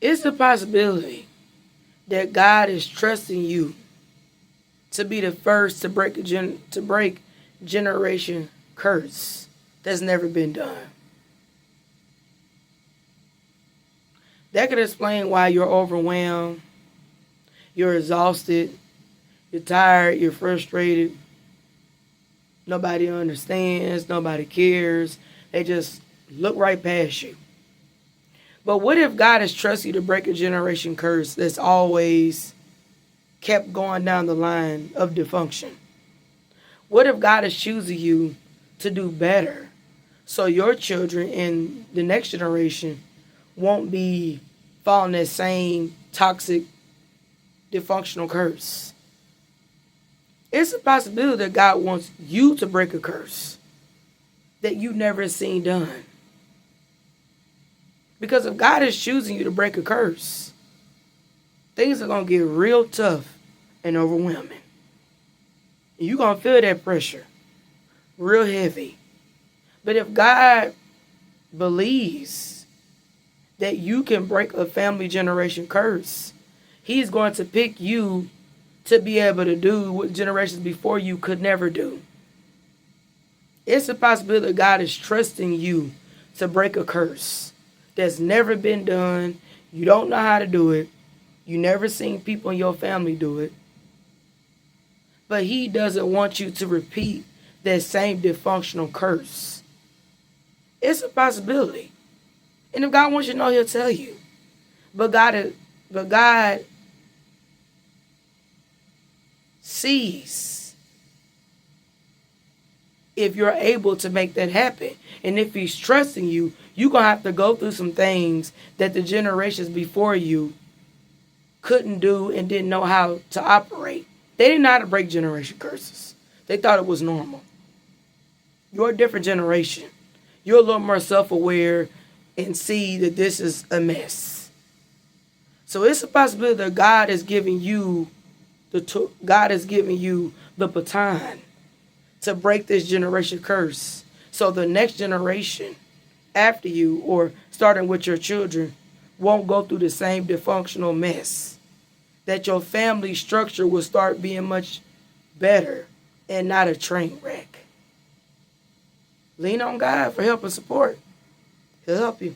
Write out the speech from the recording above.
It's a possibility that God is trusting you to be the first to break generation curse that's never been done. That could explain why you're overwhelmed, you're exhausted, you're tired, you're frustrated. Nobody understands, nobody cares. They just look right past you. But what if God has trusted you to break a generation curse that's always kept going down the line of dysfunction? What if God is choosing you to do better so your children in the next generation won't be following that same toxic, dysfunctional curse? It's a possibility that God wants you to break a curse that you've never seen done. Because if God is choosing you to break a curse, things are going to get real tough and overwhelming. And you're going to feel that pressure real heavy. But if God believes that you can break a family generation curse, He's going to pick you to be able to do what generations before you could never do. It's a possibility that God is trusting you to break a curse that's never been done. You don't know how to do it. You never seen people in your family do it. But He doesn't want you to repeat that same dysfunctional curse. It's a possibility. And if God wants you to know, He'll tell you. But God sees if you're able to make that happen. And if He's trusting you, you're going to have to go through some things that the generations before you couldn't do and didn't know how to operate. They didn't know how to break generation curses. They thought it was normal. You're a different generation. You're a little more self-aware and see that this is a mess. So it's a possibility that God is giving you the baton to break this generation curse. So the next generation after you, or starting with your children, won't go through the same dysfunctional mess. That your family structure will start being much better and not a train wreck. Lean on God for help and support. He'll help you.